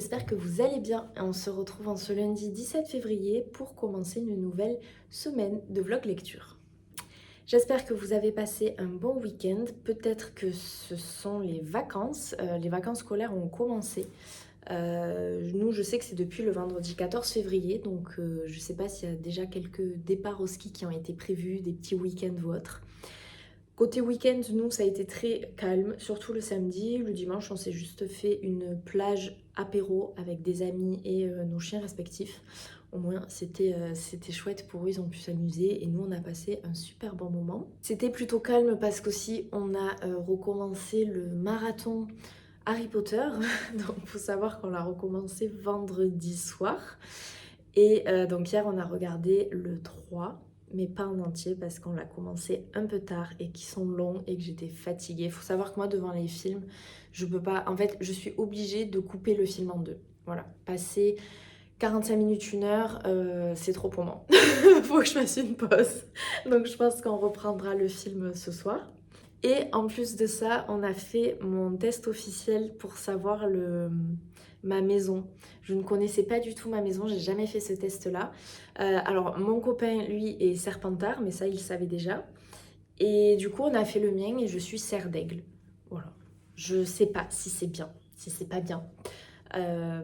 j'espère que vous allez bien. On se retrouve en ce lundi 17 février pour commencer une nouvelle semaine de vlog lecture. J'espère que vous avez passé un bon week-end. Peut-être que ce sont les vacances. Les vacances scolaires ont commencé. Nous, je sais que c'est depuis le vendredi 14 février, donc je ne sais pas s'il y a déjà quelques départs au ski qui ont été prévus, des petits week-ends ou autres. Côté week-end, nous, ça a été très calme, surtout le samedi. Le dimanche, on s'est juste fait une plage apéro avec des amis et nos chiens respectifs. Au moins, c'était chouette pour eux, ils ont pu s'amuser et nous, on a passé un super bon moment. C'était plutôt calme parce qu'aussi, on a recommencé le marathon Harry Potter. Donc, il faut savoir qu'on l'a recommencé vendredi soir. Et donc, hier, on a regardé le 3, mais pas en entier parce qu'on l'a commencé un peu tard et qu'ils sont longs et que j'étais fatiguée. Il faut savoir que moi, devant les films, je peux pas... En fait, je suis obligée de couper le film en deux. Voilà, passer 45 minutes, 1 heure, c'est trop pour moi. Faut que je fasse une pause. Donc, je pense qu'on reprendra le film ce soir. Et en plus de ça, on a fait mon test officiel pour savoir ma maison. Je ne connaissais pas du tout ma maison, j'ai jamais fait ce test-là. Alors, mon copain, lui, est Serpentard, mais ça, il le savait déjà. Et du coup, on a fait le mien et je suis Serre d'Aigle. Voilà. Je sais pas si c'est bien, si c'est pas bien.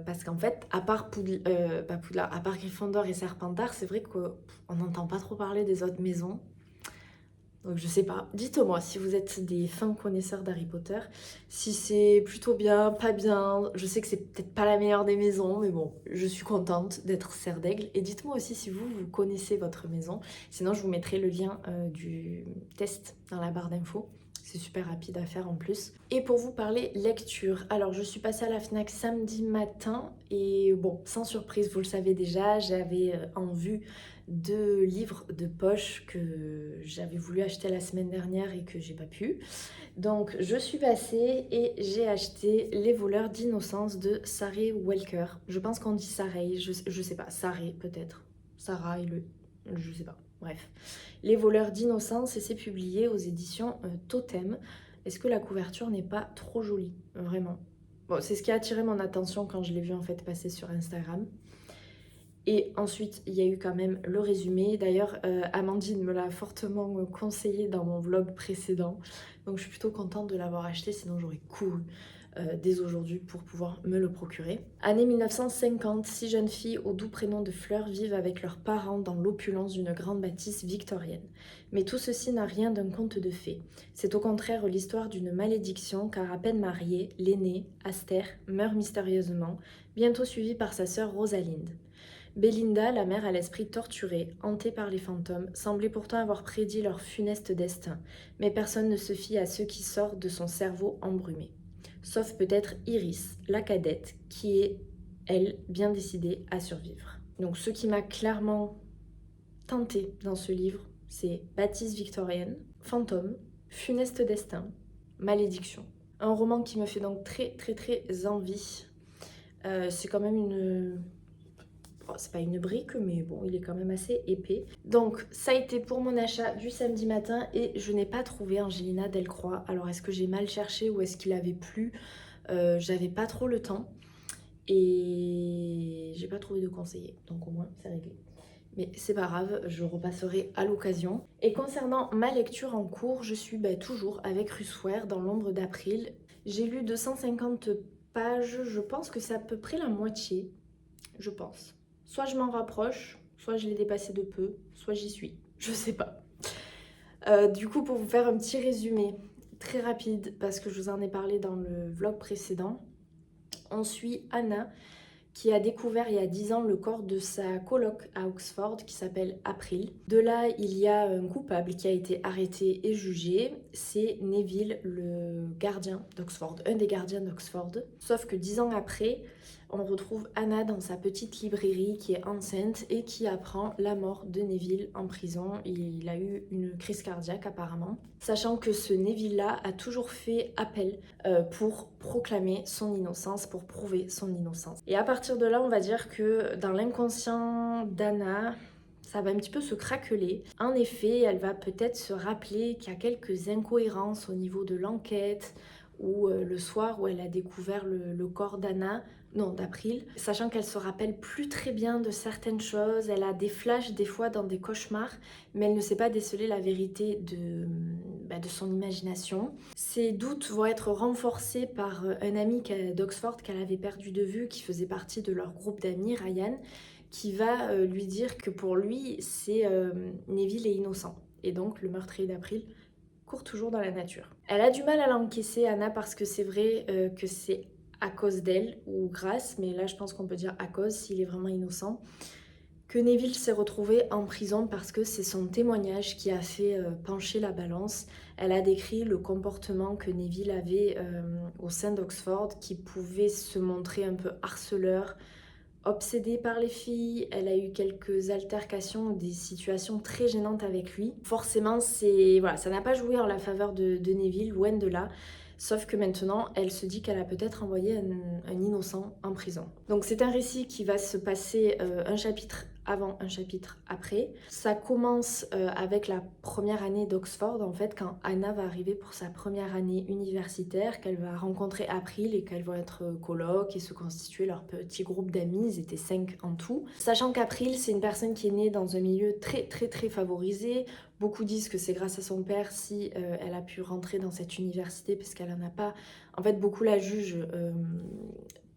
Parce qu'en fait, à part pas Poudlard, à part Gryffondor et Serpentard, c'est vrai qu'on n'entend pas trop parler des autres maisons. Donc je sais pas, dites-moi si vous êtes des fins connaisseurs d'Harry Potter, si c'est plutôt bien, pas bien, je sais que c'est peut-être pas la meilleure des maisons, mais bon, je suis contente d'être Serre d'Aigle. Et dites-moi aussi si vous connaissez votre maison, sinon je vous mettrai le lien du test dans la barre d'infos. C'est super rapide à faire en plus. Et pour vous parler lecture, alors je suis passée à la FNAC samedi matin et bon, sans surprise, vous le savez déjà, j'avais en vue 2 livres de poche que j'avais voulu acheter la semaine dernière et que j'ai pas pu. Donc je suis passée et j'ai acheté Les voleurs d'innocence de Sarah Welker. Je pense qu'on dit Sarah, je sais pas, Sarah peut-être. Sarah et je sais pas. Bref. Les voleurs d'innocence et c'est publié aux éditions Totem. Est-ce que la couverture n'est pas trop jolie? Vraiment. Bon, c'est ce qui a attiré mon attention quand je l'ai vu en fait passer sur Instagram. Et ensuite, il y a eu quand même le résumé. D'ailleurs, Amandine me l'a fortement conseillé dans mon vlog précédent. Donc je suis plutôt contente de l'avoir acheté, sinon j'aurais couru dès aujourd'hui pour pouvoir me le procurer. Année 1950, 6 jeunes filles au doux prénom de Fleur vivent avec leurs parents dans l'opulence d'une grande bâtisse victorienne. Mais tout ceci n'a rien d'un conte de fées. C'est au contraire l'histoire d'une malédiction car à peine mariée, l'aînée, Aster, meurt mystérieusement, bientôt suivie par sa sœur Rosalinde. Belinda, la mère à l'esprit torturé, hantée par les fantômes, semblait pourtant avoir prédit leur funeste destin, mais personne ne se fie à ceux qui sortent de son cerveau embrumé. Sauf peut-être Iris, la cadette, qui est, elle, bien décidée à survivre. Donc ce qui m'a clairement tenté dans ce livre, c'est bâtisse victorienne, fantôme, funeste destin, malédiction. Un roman qui me fait donc très très très envie. C'est quand même une... c'est pas une brique, mais bon, il est quand même assez épais. Donc, ça a été pour mon achat du samedi matin et je n'ai pas trouvé Angelina Delcroix. Alors, est-ce que j'ai mal cherché ou est-ce qu'il avait plu? J'avais pas trop le temps et j'ai pas trouvé de conseiller. Donc, au moins, c'est réglé. Mais c'est pas grave, je repasserai à l'occasion. Et concernant ma lecture en cours, je suis toujours avec Rusware dans l'ombre d'April. J'ai lu 250 pages, je pense que c'est à peu près la moitié, je pense. Soit je m'en rapproche, soit je l'ai dépassé de peu, soit j'y suis. Je sais pas. Du coup, pour vous faire un petit résumé très rapide, parce que je vous en ai parlé dans le vlog précédent, on suit Anna qui a découvert il y a 10 ans le corps de sa coloc à Oxford qui s'appelle April. De là, il y a un coupable qui a été arrêté et jugé, c'est Neville, le gardien d'Oxford, un des gardiens d'Oxford. Sauf que 10 ans après, on retrouve Anna dans sa petite librairie qui est enceinte et qui apprend la mort de Neville en prison. Il a eu une crise cardiaque apparemment. Sachant que ce Neville-là a toujours fait appel pour proclamer son innocence, pour prouver son innocence. Et à partir de là, on va dire que dans l'inconscient d'Anna, ça va un petit peu se craqueler. En effet, elle va peut-être se rappeler qu'il y a quelques incohérences au niveau de l'enquête où le soir où elle a découvert le corps d'April, sachant qu'elle se rappelle plus très bien de certaines choses, elle a des flashs des fois dans des cauchemars, mais elle ne sait pas déceler la vérité de son imagination. Ses doutes vont être renforcés par un ami d'Oxford qu'elle avait perdu de vue, qui faisait partie de leur groupe d'amis, Ryan, qui va lui dire que pour lui, Neville est innocent. Et donc le meurtrier d'April court toujours dans la nature. Elle a du mal à l'encaisser, Anna, parce que c'est vrai que c'est à cause d'elle, ou grâce, mais là je pense qu'on peut dire à cause, s'il est vraiment innocent, que Neville s'est retrouvé en prison, parce que c'est son témoignage qui a fait pencher la balance. Elle a décrit le comportement que Neville avait au sein d'Oxford, qui pouvait se montrer un peu harceleur, obsédée par les filles. Elle a eu quelques altercations, des situations très gênantes avec lui. Forcément, voilà, ça n'a pas joué en la faveur de Neville, loin de là. Sauf que maintenant, elle se dit qu'elle a peut-être envoyé un innocent en prison. Donc c'est un récit qui va se passer un chapitre avant, un chapitre après. Ça commence avec la première année d'Oxford, en fait, quand Anna va arriver pour sa première année universitaire, qu'elle va rencontrer April et qu'elles vont être colocs et se constituer leur petit groupe d'amis. Ils étaient 5 en tout. Sachant qu'April, c'est une personne qui est née dans un milieu très très très favorisé. Beaucoup disent que c'est grâce à son père si elle a pu rentrer dans cette université, parce qu'elle en a pas. En fait, beaucoup la jugent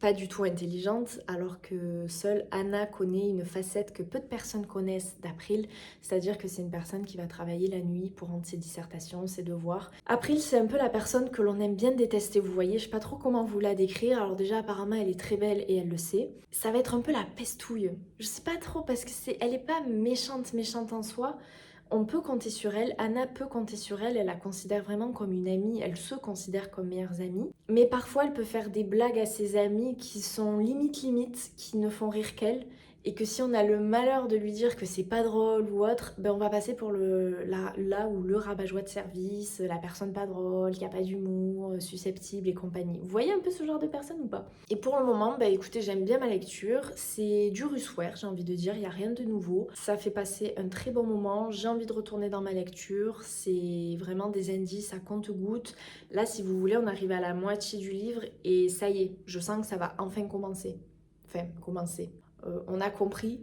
pas du tout intelligente, alors que seule Anna connaît une facette que peu de personnes connaissent d'April, c'est-à-dire que c'est une personne qui va travailler la nuit pour rendre ses dissertations, ses devoirs. April, c'est un peu la personne que l'on aime bien détester, vous voyez, je sais pas trop comment vous la décrire. Alors déjà, apparemment, elle est très belle et elle le sait. Ça va être un peu la pestouille. Je sais pas trop, parce que elle est pas méchante en soi. On peut compter sur elle, Anna peut compter sur elle, elle la considère vraiment comme une amie, elle se considère comme meilleures amies. Mais parfois elle peut faire des blagues à ses amis qui sont limite, qui ne font rire qu'elle. Et que si on a le malheur de lui dire que c'est pas drôle ou autre, ben on va passer pour là où le rabat-joie de service, la personne pas drôle, qui a pas d'humour, susceptible et compagnie. Vous voyez un peu ce genre de personne ou pas? Et pour le moment, ben écoutez, j'aime bien ma lecture. C'est du Rusware, j'ai envie de dire, il n'y a rien de nouveau. Ça fait passer un très bon moment, j'ai envie de retourner dans ma lecture. C'est vraiment des indices à compte-gouttes. Là, si vous voulez, on arrive à la moitié du livre et ça y est, je sens que ça va enfin commencer. On a compris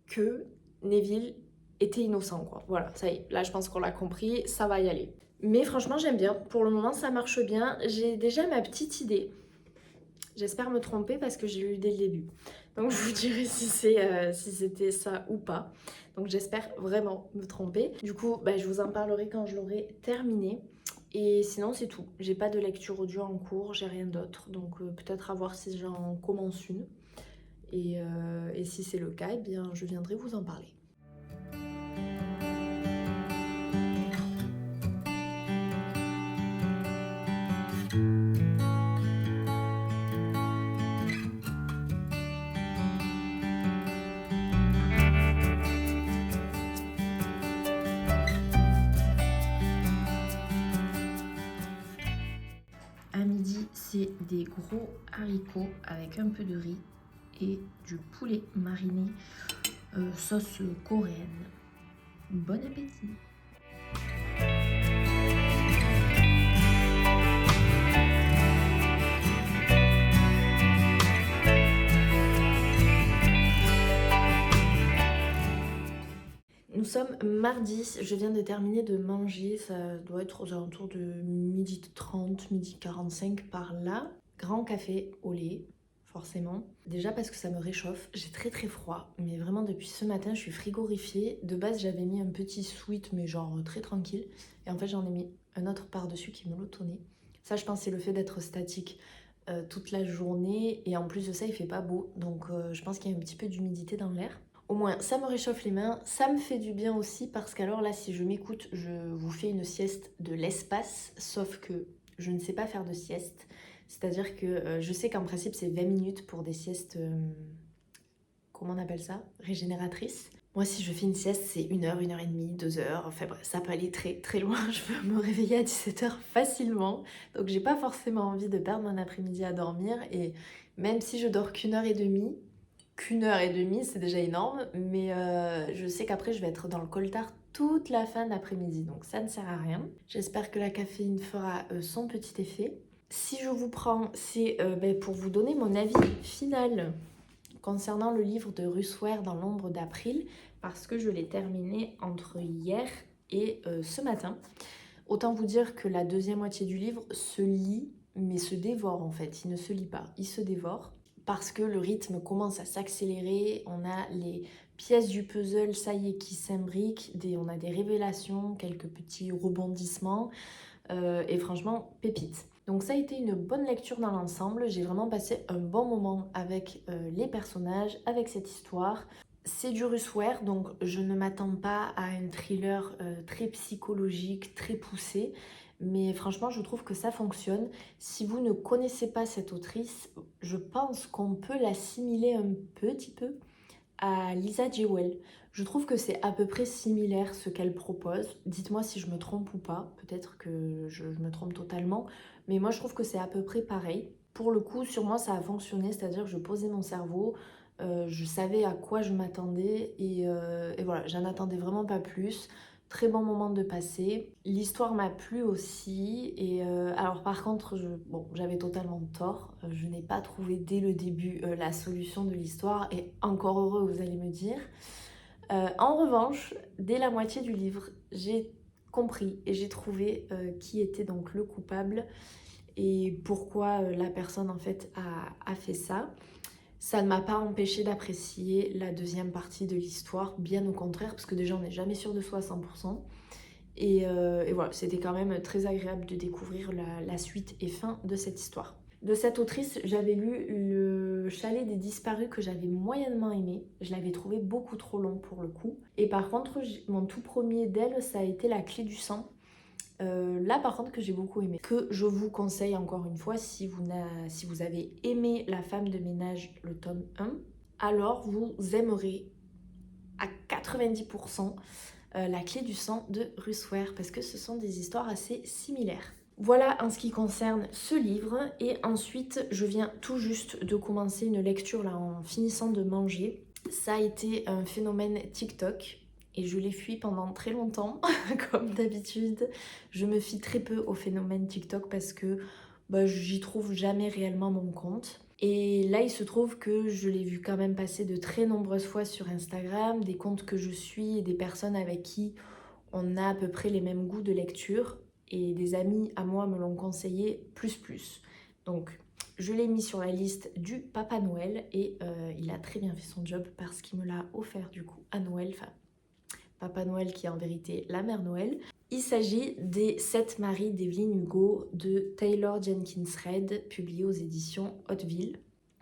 que Neville était innocent, quoi. Voilà, ça y est, là je pense qu'on l'a compris, ça va y aller. Mais franchement, j'aime bien. Pour le moment, ça marche bien. J'ai déjà ma petite idée. J'espère me tromper parce que j'ai lu dès le début. Donc je vous dirai si c'était ça ou pas. Donc j'espère vraiment me tromper. Du coup, je vous en parlerai quand je l'aurai terminé. Et sinon, c'est tout. J'ai pas de lecture audio en cours, j'ai rien d'autre. Donc peut-être à voir si j'en commence une. Et si c'est le cas, eh bien, je viendrai vous en parler. À midi, c'est des gros haricots avec un peu de riz et du poulet mariné sauce coréenne. Bon appétit! Nous sommes mardi, je viens de terminer de manger, ça doit être aux alentours de 12h30, 12h45 par là. Grand café au lait, forcément. Déjà parce que ça me réchauffe, j'ai très très froid, mais vraiment depuis ce matin je suis frigorifiée. De base j'avais mis un petit sweat mais genre très tranquille, et en fait j'en ai mis un autre par-dessus qui me l'automnait. Ça je pense c'est le fait d'être statique toute la journée, et en plus de ça il fait pas beau, donc je pense qu'il y a un petit peu d'humidité dans l'air. Au moins, ça me réchauffe les mains, ça me fait du bien aussi, parce qu'alors là, si je m'écoute, je vous fais une sieste de l'espace, sauf que je ne sais pas faire de sieste. C'est-à-dire que je sais qu'en principe, c'est 20 minutes pour des siestes, comment on appelle ça? Régénératrices. Moi, si je fais une sieste, c'est 1h, 1h30, 2h, enfin bref, ça peut aller très très loin. Je peux me réveiller à 17h facilement, donc j'ai pas forcément envie de perdre mon après-midi à dormir, et même si je dors qu'1h30, c'est déjà énorme, mais je sais qu'après je vais être dans le coltard toute la fin d'après-midi, donc ça ne sert à rien. J'espère que la caféine fera son petit effet. Si je vous prends, c'est pour vous donner mon avis final concernant le livre de Russ Ware Dans l'ombre d'April, parce que je l'ai terminé entre hier et ce matin. Autant vous dire que la deuxième moitié du livre se lit, mais se dévore en fait. Il ne se lit pas, il se dévore. Parce que le rythme commence à s'accélérer, on a les pièces du puzzle, ça y est, qui s'imbriquent, on a des révélations, quelques petits rebondissements, et franchement, pépite. Donc ça a été une bonne lecture dans l'ensemble, j'ai vraiment passé un bon moment avec les personnages, avec cette histoire. C'est du Russ Ware, donc je ne m'attends pas à un thriller très psychologique, très poussé, mais franchement je trouve que ça fonctionne. Si vous ne connaissez pas cette autrice, je pense qu'on peut l'assimiler un petit peu à Lisa Jewell. Je trouve que c'est à peu près similaire ce qu'elle propose. Dites-moi si je me trompe ou pas, peut-être que je me trompe totalement, mais moi je trouve que c'est à peu près pareil. Pour le coup, sur moi ça a fonctionné, c'est-à-dire que je posais mon cerveau, je savais à quoi je m'attendais et voilà, j'en attendais vraiment pas plus. Très bon moment de passer. L'histoire m'a plu aussi. Et alors par contre, j'avais totalement tort. Je n'ai pas trouvé dès le début la solution de l'histoire. Et encore heureux, vous allez me dire. En revanche, dès la moitié du livre, j'ai compris et j'ai trouvé qui était donc le coupable et pourquoi la personne en fait a fait ça. Ça ne m'a pas empêché d'apprécier la deuxième partie de l'histoire, bien au contraire, parce que déjà on n'est jamais sûr de soi à 100%. Et voilà, c'était quand même très agréable de découvrir la suite et fin de cette histoire. De cette autrice, j'avais lu Le Chalet des Disparus que j'avais moyennement aimé. Je l'avais trouvé beaucoup trop long pour le coup. Et par contre, mon tout premier d'elle, ça a été La Clé du Sang. Là par contre que j'ai beaucoup aimé, que je vous conseille encore une fois si vous avez aimé La Femme de ménage, le tome 1, alors vous aimerez à 90% La Clé du Sang de Russ Ware parce que ce sont des histoires assez similaires. Voilà en ce qui concerne ce livre et ensuite je viens tout juste de commencer une lecture là en finissant de manger. Ça a été un phénomène TikTok. Et je l'ai fui pendant très longtemps, comme d'habitude. Je me fie très peu au phénomène TikTok parce que j'y trouve jamais réellement mon compte. Et là, il se trouve que je l'ai vu quand même passer de très nombreuses fois sur Instagram, des comptes que je suis et des personnes avec qui on a à peu près les mêmes goûts de lecture. Et des amis à moi me l'ont conseillé plus. Donc, je l'ai mis sur la liste du Papa Noël et il a très bien fait son job parce qu'il me l'a offert du coup à Noël. Enfin, Papa Noël qui est en vérité la Mère Noël. Il s'agit des 7 maris d'Evelyn Hugo de Taylor Jenkins Reid, publié aux éditions Hauteville.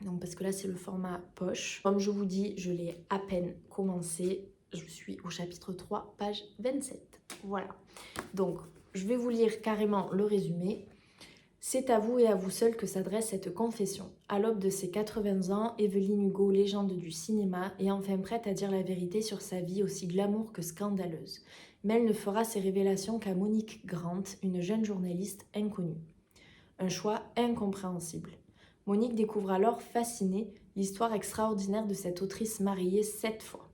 Donc parce que là c'est le format poche. Comme je vous dis, je l'ai à peine commencé. Je suis au chapitre 3, page 27. Voilà. Donc je vais vous lire carrément le résumé. C'est à vous et à vous seul que s'adresse cette confession. À l'aube de ses 80 ans, Evelyn Hugo, légende du cinéma, est enfin prête à dire la vérité sur sa vie aussi glamour que scandaleuse. Mais elle ne fera ses révélations qu'à Monique Grant, une jeune journaliste inconnue. Un choix incompréhensible. Monique découvre alors, fascinée, l'histoire extraordinaire de cette autrice mariée 7 fois.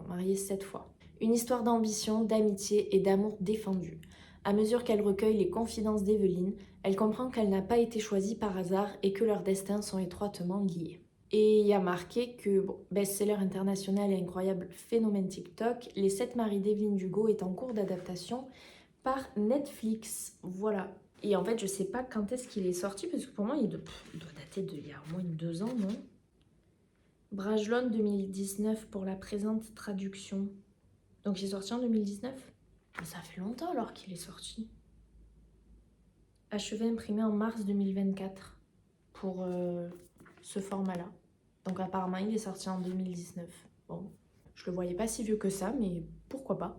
Mariée 7 fois. Une histoire d'ambition, d'amitié et d'amour défendu. À mesure qu'elle recueille les confidences d'Evelyn, elle comprend qu'elle n'a pas été choisie par hasard et que leurs destins sont étroitement liés. Et il y a marqué que, best-seller international et incroyable phénomène TikTok, Les 7 maris d'Evelyn Hugo est en cours d'adaptation par Netflix. Voilà. Et en fait, je sais pas quand est-ce qu'il est sorti, parce que pour moi, il doit dater d'il y a au moins 2 ans, non? Brajlon 2019 pour la présente traduction. Donc il est sorti en 2019? Ça fait longtemps alors qu'il est sorti. Achevé imprimé en mars 2024 pour ce format-là. Donc apparemment il est sorti en 2019. Bon, je le voyais pas si vieux que ça, mais pourquoi pas.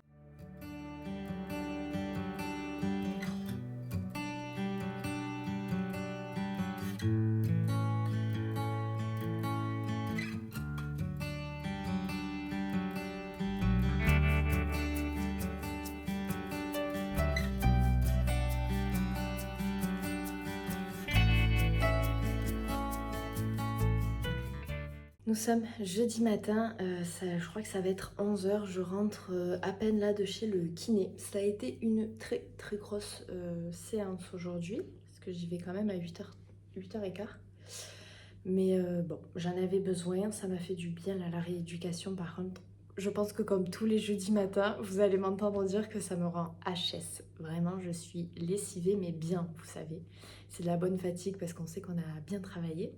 Nous sommes jeudi matin, je crois que ça va être 11 h, je rentre à peine là de chez le kiné. Ça a été une très grosse séance aujourd'hui, parce que j'y vais quand même à 8h15. Mais bon, j'en avais besoin, ça m'a fait du bien là, la rééducation. Par contre, je pense que comme tous les jeudis matins, vous allez m'entendre dire que ça me rend HS. Vraiment, je suis lessivée, mais bien, vous savez. C'est de la bonne fatigue parce qu'on sait qu'on a bien travaillé.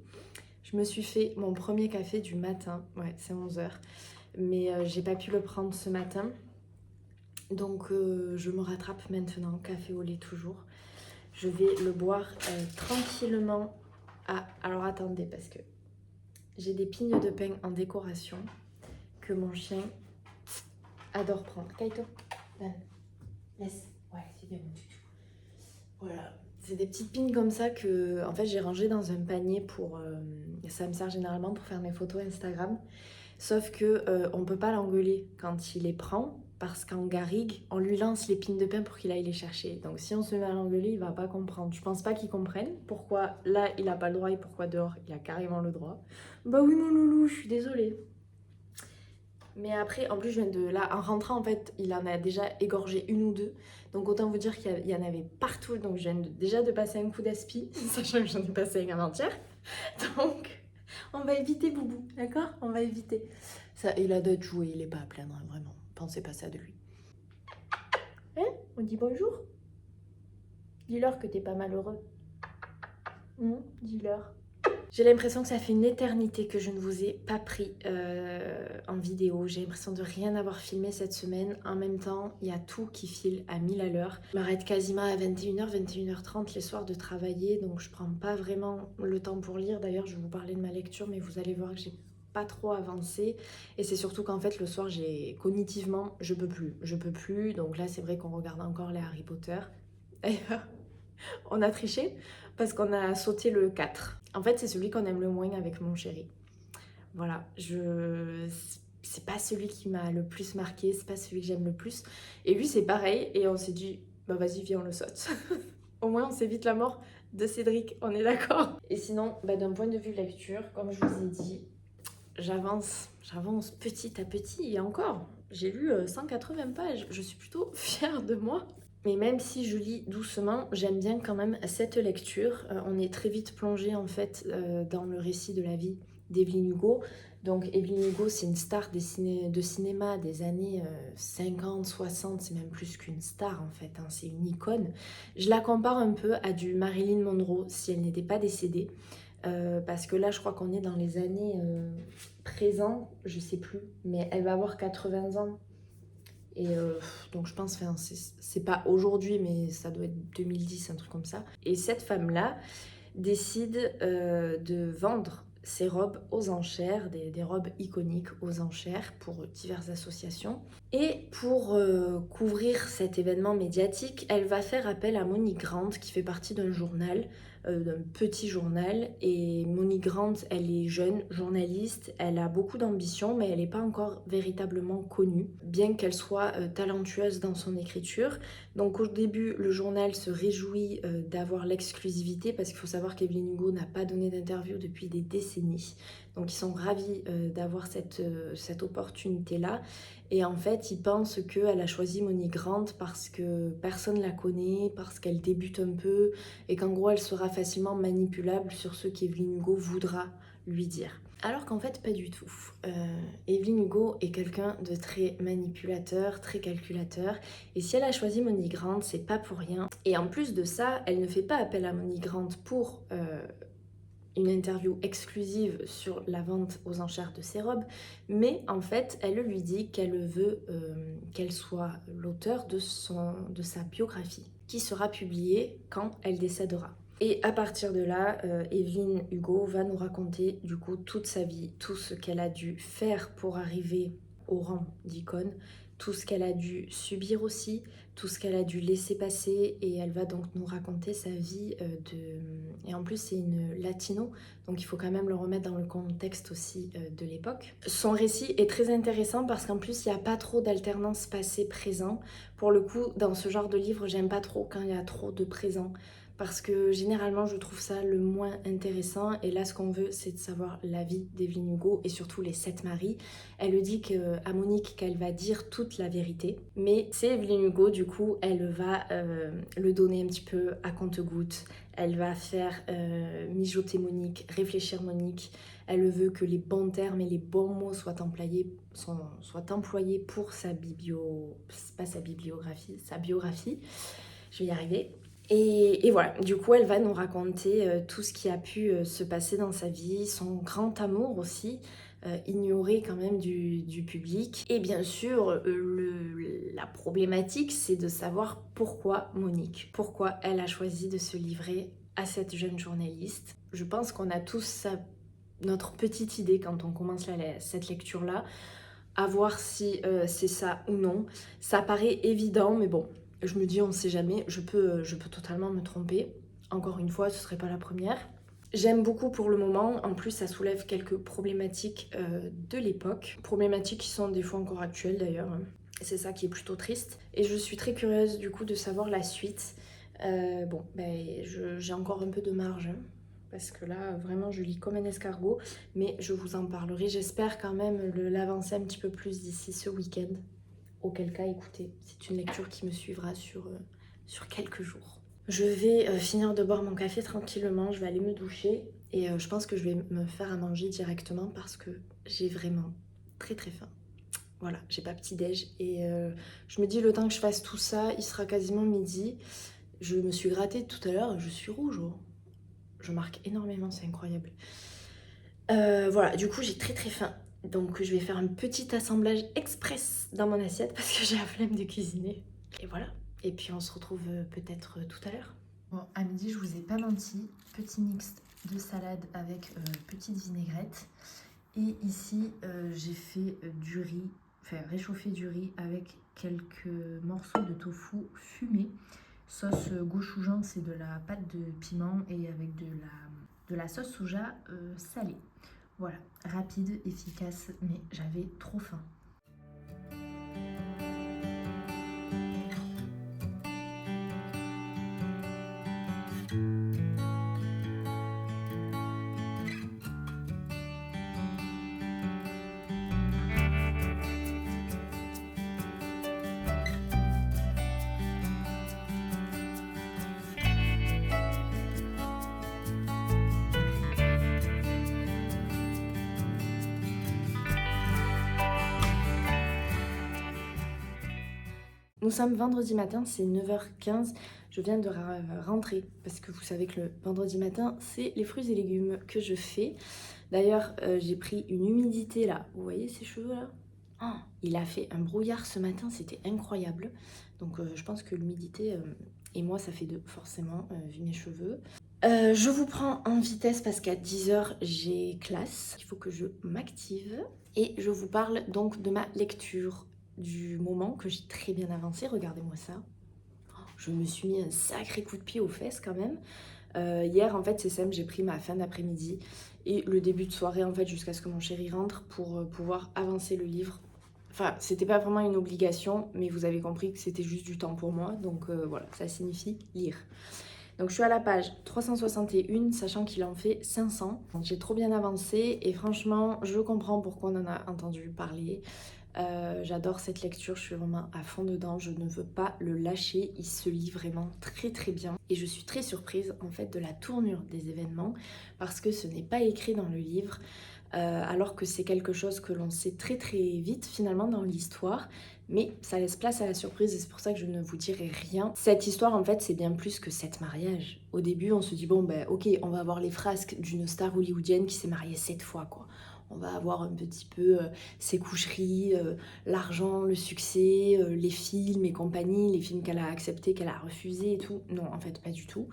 Je me suis fait mon premier café du matin, ouais, c'est 11h. Mais j'ai pas pu le prendre ce matin. Donc je me rattrape maintenant, café au lait toujours. Je vais le boire tranquillement. Ah, alors attendez, parce que j'ai des pignes de pain en décoration que mon chien adore prendre. Kaito, donne, laisse. Ouais, c'est bien mon tutu. Voilà. C'est des petites pignes comme ça que en fait j'ai rangé dans un panier pour... ça me sert généralement pour faire mes photos Instagram. Sauf que on peut pas l'engueuler quand il les prend parce qu'en garrigue, on lui lance les pignes de pain pour qu'il aille les chercher. Donc si on se met à l'engueuler, il va pas comprendre. Je pense pas qu'il comprenne pourquoi là il a pas le droit et pourquoi dehors il a carrément le droit. Bah oui mon loulou, je suis désolée. Mais après, en plus, je viens de là, en rentrant, en fait, il en a déjà égorgé une ou deux. Donc autant vous dire qu'il y en avait partout. Donc je viens déjà de passer un coup d'aspi, sachant que j'en ai passé un avant-hier. Donc on va éviter Boubou, d'accord? On va éviter. Ça, il a d'autres jouets, il est pas à plaindre, hein, vraiment. Pensez pas ça de lui. Hein? On dit bonjour? Dis-leur que t'es pas malheureux. Dis-leur. J'ai l'impression que ça fait une éternité que je ne vous ai pas pris en vidéo. J'ai l'impression de rien avoir filmé cette semaine. En même temps, il y a tout qui file à 1000 à l'heure. Je m'arrête quasiment à 21h, 21h30 les soirs de travailler. Donc je prends pas vraiment le temps pour lire. D'ailleurs, je vais vous parler de ma lecture, mais vous allez voir que j'ai pas trop avancé. Et c'est surtout qu'en fait, le soir, cognitivement, je peux plus. Je peux plus. Donc là, c'est vrai qu'on regarde encore les Harry Potter. D'ailleurs, on a triché parce qu'on a sauté le 4. En fait, c'est celui qu'on aime le moins avec mon chéri. Voilà, c'est pas celui qui m'a le plus marqué, c'est pas celui que j'aime le plus. Et lui, c'est pareil, et on s'est dit, bah vas-y, viens, on le saute. Au moins, on s'évite la mort de Cédric, on est d'accord. Et sinon, bah, d'un point de vue lecture, comme je vous ai dit, j'avance petit à petit, et encore, j'ai lu 180 pages, je suis plutôt fière de moi. Mais même si je lis doucement, j'aime bien quand même cette lecture. On est très vite plongé en fait dans le récit de la vie d'Evelyn Hugo. Donc Evelyn Hugo, c'est une star de cinéma des années 50, 60, c'est même plus qu'une star en fait, hein, c'est une icône. Je la compare un peu à du Marilyn Monroe si elle n'était pas décédée. Parce que là, je crois qu'on est dans les années présentes, je sais plus, mais elle va avoir 80 ans. Et donc je pense, c'est pas aujourd'hui, mais ça doit être 2010, un truc comme ça. Et cette femme-là décide de vendre ses robes aux enchères, des robes iconiques aux enchères pour diverses associations. Et pour couvrir cet événement médiatique, elle va faire appel à Monique Grant, qui fait partie d'un journal, d'un petit journal. Et Monique Grant, elle est jeune, journaliste, elle a beaucoup d'ambition, mais elle n'est pas encore véritablement connue, bien qu'elle soit talentueuse dans son écriture. Donc au début, le journal se réjouit d'avoir l'exclusivité, parce qu'il faut savoir qu'Evelyn Hugo n'a pas donné d'interview depuis des décennies. Donc ils sont ravis d'avoir cette opportunité-là. Et en fait, ils pensent qu'elle a choisi Monique Grant parce que personne la connaît, parce qu'elle débute un peu, et qu'en gros, elle sera facilement manipulable sur ce qu'Evelyn Hugo voudra lui dire. Alors qu'en fait, pas du tout. Evelyn Hugo est quelqu'un de très manipulateur, très calculateur. Et si elle a choisi Monique Grant, c'est pas pour rien. Et en plus de ça, elle ne fait pas appel à Monique Grant pour une interview exclusive sur la vente aux enchères de ses robes, mais en fait, elle lui dit qu'elle veut qu'elle soit l'auteur de sa biographie, qui sera publiée quand elle décédera. Et à partir de là, Evelyn Hugo va nous raconter du coup toute sa vie, tout ce qu'elle a dû faire pour arriver au rang d'icône, tout ce qu'elle a dû subir aussi, tout ce qu'elle a dû laisser passer, et elle va donc nous raconter sa vie Et en plus c'est une latino, donc il faut quand même le remettre dans le contexte aussi de l'époque. Son récit est très intéressant parce qu'en plus il n'y a pas trop d'alternance passé-présent. Pour le coup, dans ce genre de livre, j'aime pas trop quand il y a trop de présent, parce que généralement je trouve ça le moins intéressant, et là ce qu'on veut c'est de savoir la vie d'Evelyn Hugo et surtout les 7 maris. Elle dit à Monique qu'elle va dire toute la vérité, mais c'est Evelyn Hugo, du coup elle va le donner un petit peu à compte-gouttes, Elle va faire mijoter Monique, réfléchir Monique. Elle veut que les bons termes et les bons mots soient employés pour sa pas sa bibliographie, sa biographie. Je vais y arriver. Et voilà, du coup, elle va nous raconter tout ce qui a pu se passer dans sa vie, son grand amour aussi, ignoré quand même du public. Et bien sûr, la problématique, c'est de savoir pourquoi Monique, pourquoi elle a choisi de se livrer à cette jeune journaliste. Je pense qu'on a tous notre petite idée quand on commence cette lecture-là, à voir si c'est ça ou non. Ça paraît évident, mais bon, je me dis on sait jamais, je peux totalement me tromper. Encore une fois, ce serait pas la première. J'aime beaucoup pour le moment, en plus ça soulève quelques problématiques de l'époque, problématiques qui sont des fois encore actuelles d'ailleurs, hein. C'est ça qui est plutôt triste. Et je suis très curieuse du coup de savoir la suite. Bon, ben, j'ai encore un peu de marge, hein, parce que là vraiment je lis comme un escargot, mais je vous en parlerai. J'espère quand même l'avancer un petit peu plus d'ici ce week-end. Auquel cas, écoutez, c'est une lecture qui me suivra sur quelques jours. Je vais finir de boire mon café tranquillement, je vais aller me doucher et je pense que je vais me faire à manger directement parce que j'ai vraiment très très faim. Voilà, j'ai pas petit-déj et je me dis le temps que je fasse tout ça, il sera quasiment midi. Je me suis grattée tout à l'heure, je suis rouge. Oh. Je marque énormément, c'est incroyable. Voilà, du coup j'ai très très faim. Donc je vais faire un petit assemblage express dans mon assiette parce que j'ai la flemme de cuisiner. Et voilà. Et puis on se retrouve peut-être tout à l'heure. Bon, à midi, je vous ai pas menti. Petit mix de salade avec petite vinaigrette. Et ici, j'ai fait du riz, enfin réchauffé du riz avec quelques morceaux de tofu fumé. Sauce gochujang, c'est de la pâte de piment et avec de la sauce soja salée. Voilà, rapide, efficace, mais j'avais trop faim. Nous sommes vendredi matin, c'est 9h15, je viens de rentrer parce que vous savez que le vendredi matin, c'est les fruits et légumes que je fais. D'ailleurs, j'ai pris une humidité là, vous voyez ces cheveux là? Oh, il a fait un brouillard ce matin, c'était incroyable. Donc je pense que l'humidité et moi ça fait deux forcément, vu mes cheveux. Je vous prends en vitesse parce qu'à 10h j'ai classe, il faut que je m'active. Et je vous parle donc de ma lecture du moment que j'ai très bien avancé, regardez-moi ça. Je me suis mis un sacré coup de pied aux fesses quand même. Hier en fait c'est simple, j'ai pris ma fin d'après-midi et le début de soirée en fait jusqu'à ce que mon chéri rentre pour pouvoir avancer le livre. Enfin c'était pas vraiment une obligation mais vous avez compris que c'était juste du temps pour moi donc voilà, ça signifie lire. Donc je suis à la page 361, sachant qu'il en fait 500. J'ai trop bien avancé et franchement, je comprends pourquoi on en a entendu parler. J'adore cette lecture, je suis vraiment à fond dedans, je ne veux pas le lâcher, il se lit vraiment très très bien. Et je suis très surprise en fait de la tournure des événements parce que ce n'est pas écrit dans le livre. Alors que c'est quelque chose que l'on sait très très vite finalement dans l'histoire, mais ça laisse place à la surprise et c'est pour ça que je ne vous dirai rien. Cette histoire en fait c'est bien plus que 7 mariages. Au début on se dit bon ben ok on va avoir les frasques d'une star hollywoodienne qui s'est mariée 7 fois quoi. On va avoir un petit peu ses coucheries, l'argent, le succès, les films et compagnie, les films qu'elle a acceptés, qu'elle a refusés et tout. Non en fait pas du tout.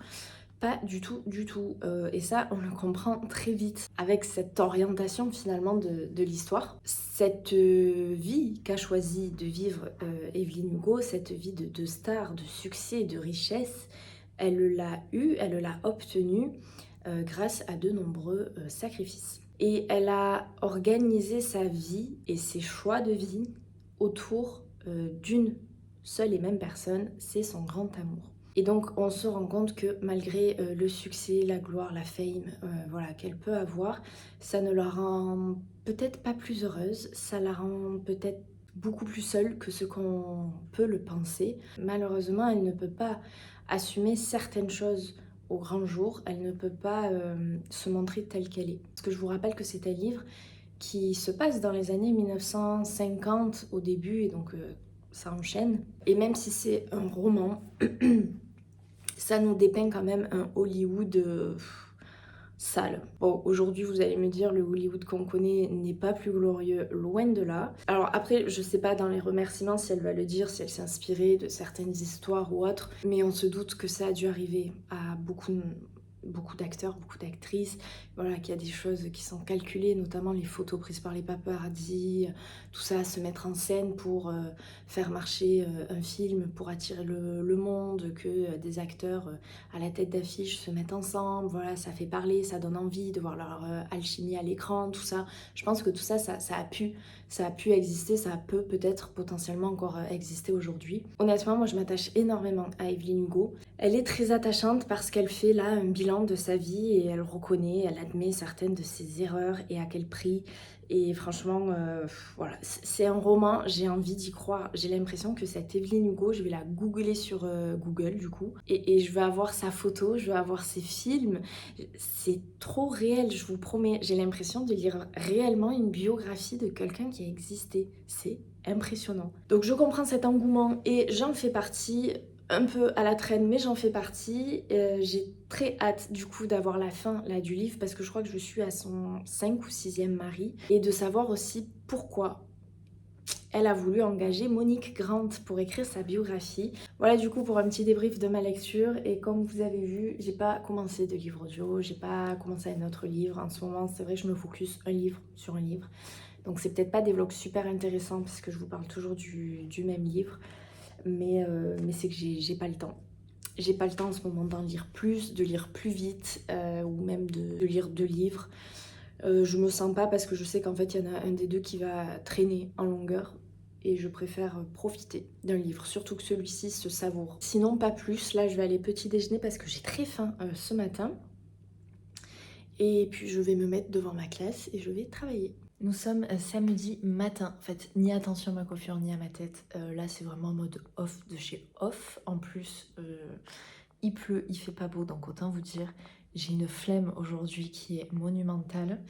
Pas du tout, du tout. Et ça, on le comprend très vite avec cette orientation finalement de l'histoire. Cette vie qu'a choisi de vivre Evelyn Hugo, cette vie de star, de succès, de richesse, elle l'a eue, elle l'a obtenue grâce à de nombreux sacrifices. Et elle a organisé sa vie et ses choix de vie autour d'une seule et même personne, c'est son grand amour. Et donc on se rend compte que malgré le succès, la gloire, la fame voilà, qu'elle peut avoir, ça ne la rend peut-être pas plus heureuse, ça la rend peut-être beaucoup plus seule que ce qu'on peut le penser. Malheureusement, elle ne peut pas assumer certaines choses au grand jour, elle ne peut pas se montrer telle qu'elle est. Parce que je vous rappelle que c'est un livre qui se passe dans les années 1950 au début, et donc ça enchaîne. Et même si c'est un roman, ça nous dépeint quand même un Hollywood sale. Bon, aujourd'hui, vous allez me dire, le Hollywood qu'on connaît n'est pas plus glorieux, loin de là. Alors après, je sais pas dans les remerciements si elle va le dire, si elle s'est inspirée de certaines histoires ou autres, mais on se doute que ça a dû arriver à beaucoup d'acteurs, beaucoup d'actrices, voilà, qu'il y a des choses qui sont calculées, notamment les photos prises par les paparazzi, tout ça, se mettre en scène pour faire marcher un film, pour attirer le monde, que des acteurs à la tête d'affiche se mettent ensemble, voilà, ça fait parler, ça donne envie de voir leur alchimie à l'écran, tout ça. Je pense que tout ça, ça a pu exister, ça peut peut-être potentiellement encore exister aujourd'hui. Honnêtement, moi je m'attache énormément à Evelyne Hugo. Elle est très attachante parce qu'elle fait là un bilan de sa vie et elle reconnaît, elle admet certaines de ses erreurs et à quel prix. Et franchement, voilà, c'est un roman, j'ai envie d'y croire. J'ai l'impression que cette Evelyne Hugo, je vais la googler sur Google du coup. Et je vais avoir sa photo, je vais avoir ses films. C'est trop réel, je vous promets. J'ai l'impression de lire réellement une biographie de quelqu'un qui a existé. C'est impressionnant. Donc je comprends cet engouement et j'en fais partie. Un peu à la traîne, mais j'en fais partie. J'ai très hâte du coup d'avoir la fin là, du livre parce que je crois que je suis à son 5 ou 6e mari et de savoir aussi pourquoi elle a voulu engager Monique Grant pour écrire sa biographie. Voilà du coup pour un petit débrief de ma lecture et comme vous avez vu, j'ai pas commencé de livre audio, j'ai pas commencé un autre livre. En ce moment, c'est vrai que je me focus un livre sur un livre. Donc c'est peut-être pas des vlogs super intéressants parce que je vous parle toujours du même livre. Mais c'est que j'ai pas le temps. J'ai pas le temps en ce moment d'en lire plus, de lire plus vite ou même de lire 2 livres. Je me sens pas parce que je sais qu'en fait il y en a un des deux qui va traîner en longueur et je préfère profiter d'un livre, surtout que celui-ci se savoure. Sinon pas plus, là je vais aller petit déjeuner parce que j'ai très faim ce matin et puis je vais me mettre devant ma classe et je vais travailler. Nous sommes samedi matin, en fait, ni attention à ma coiffure ni à ma tête. Là, c'est vraiment en mode off de chez off. En plus, il pleut, il fait pas beau, donc autant vous dire, j'ai une flemme aujourd'hui qui est monumentale.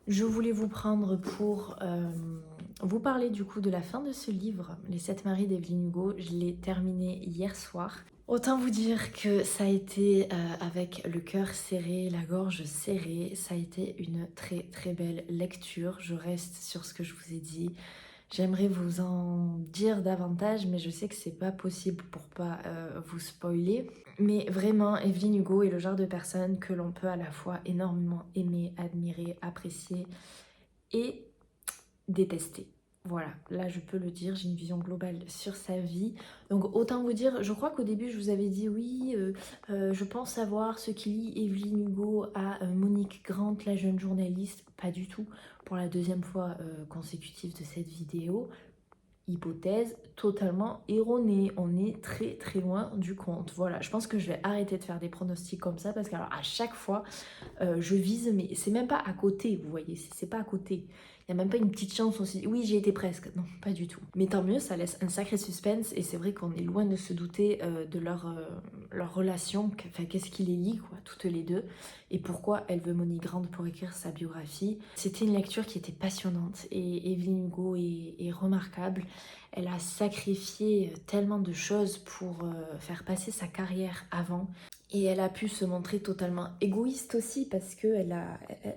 Je voulais vous prendre pour vous parler du coup de la fin de ce livre, Les 7 maris d'Evelyne Hugo. Je l'ai terminé hier soir. Autant vous dire que ça a été avec le cœur serré, la gorge serrée, ça a été une très très belle lecture. Je reste sur ce que je vous ai dit. J'aimerais vous en dire davantage, mais je sais que c'est pas possible pour pas vous spoiler. Mais vraiment, Evelyne Hugo est le genre de personne que l'on peut à la fois énormément aimer, admirer, apprécier et détester. Voilà, là je peux le dire, j'ai une vision globale sur sa vie. Donc autant vous dire, je crois qu'au début je vous avais dit oui, je pense savoir ce qui lie Evelyne Hugo à Monique Grant, la jeune journaliste. Pas du tout. Pour la 2e fois consécutive de cette vidéo, hypothèse totalement erronée. On est très très loin du compte. Voilà, je pense que je vais arrêter de faire des pronostics comme ça parce qu'à chaque fois je vise, mais c'est même pas à côté, vous voyez, c'est pas à côté. Il n'y a même pas une petite chance aussi. Oui, j'y étais presque. Non, pas du tout. Mais tant mieux, ça laisse un sacré suspense et c'est vrai qu'on est loin de se douter de leur relation. Enfin, qu'est-ce qui les lie, quoi, toutes les deux. Et pourquoi elle veut Monique Grant pour écrire sa biographie. C'était une lecture qui était passionnante et Evelyne Hugo est remarquable. Elle a sacrifié tellement de choses pour faire passer sa carrière avant. Et elle a pu se montrer totalement égoïste aussi parce qu'elle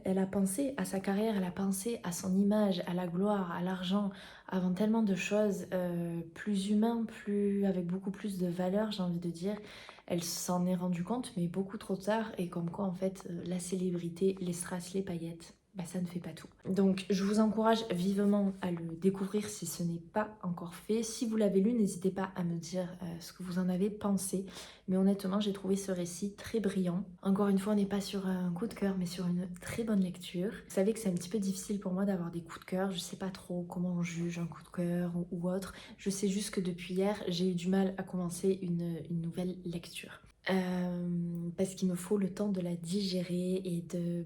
elle a pensé à sa carrière, elle a pensé à son image, à la gloire, à l'argent, avant tellement de choses plus humaines, avec beaucoup plus de valeur, j'ai envie de dire. Elle s'en est rendue compte, mais beaucoup trop tard, et comme quoi en fait la célébrité, les strass, les paillettes, bah, ça ne fait pas tout. Donc je vous encourage vivement à le découvrir si ce n'est pas encore fait. Si vous l'avez lu, n'hésitez pas à me dire ce que vous en avez pensé. Mais honnêtement, j'ai trouvé ce récit très brillant. Encore une fois, on n'est pas sur un coup de cœur, mais sur une très bonne lecture. Vous savez que c'est un petit peu difficile pour moi d'avoir des coups de cœur. Je sais pas trop comment on juge un coup de cœur ou autre. Je sais juste que depuis hier, j'ai eu du mal à commencer une nouvelle lecture. Parce qu'il me faut le temps de la digérer et de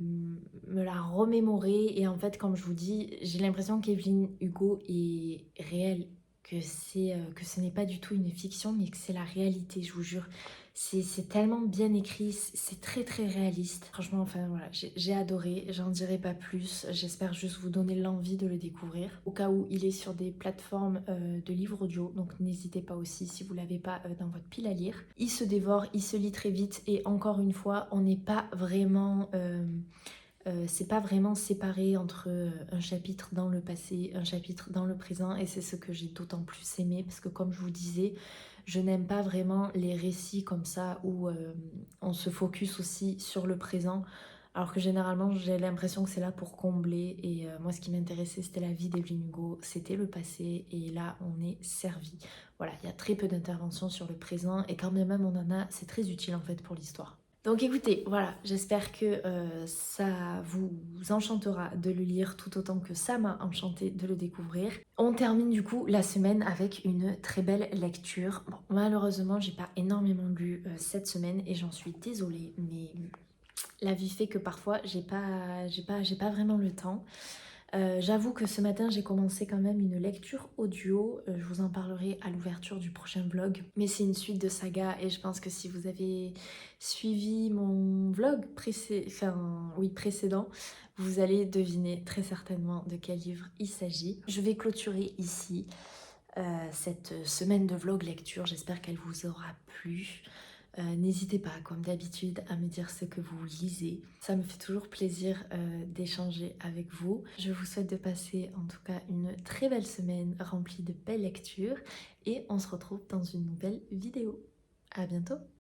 me la remémorer. Et en fait, comme je vous dis, j'ai l'impression qu'Evelyne Hugo est réelle, que ce n'est pas du tout une fiction, mais que c'est la réalité, je vous jure. C'est tellement bien écrit, c'est très très réaliste. Franchement, enfin voilà, j'ai adoré, j'en dirai pas plus. J'espère juste vous donner l'envie de le découvrir. Au cas où il est sur des plateformes de livres audio, donc n'hésitez pas aussi si vous l'avez pas dans votre pile à lire. Il se dévore, il se lit très vite et encore une fois, on n'est pas vraiment... c'est pas vraiment séparé entre un chapitre dans le passé, un chapitre dans le présent, et c'est ce que j'ai d'autant plus aimé parce que comme je vous disais, je n'aime pas vraiment les récits comme ça où on se focus aussi sur le présent, alors que généralement j'ai l'impression que c'est là pour combler, et moi ce qui m'intéressait c'était la vie d'Evelyn Hugo, c'était le passé, et là on est servi. Voilà, il y a très peu d'interventions sur le présent, et quand bien même on en a, c'est très utile en fait pour l'histoire. Donc écoutez, voilà, j'espère que ça vous enchantera de le lire tout autant que ça m'a enchanté de le découvrir. On termine du coup la semaine avec une très belle lecture. Bon, malheureusement, j'ai pas énormément lu cette semaine et j'en suis désolée, mais la vie fait que parfois j'ai pas vraiment le temps. J'avoue que ce matin j'ai commencé quand même une lecture audio, je vous en parlerai à l'ouverture du prochain vlog, mais c'est une suite de saga et je pense que si vous avez suivi mon vlog précédent, vous allez deviner très certainement de quel livre il s'agit. Je vais clôturer ici cette semaine de vlog lecture, j'espère qu'elle vous aura plu. N'hésitez pas, comme d'habitude, à me dire ce que vous lisez. Ça me fait toujours plaisir d'échanger avec vous. Je vous souhaite de passer en tout cas une très belle semaine remplie de belles lectures et on se retrouve dans une nouvelle vidéo. À bientôt!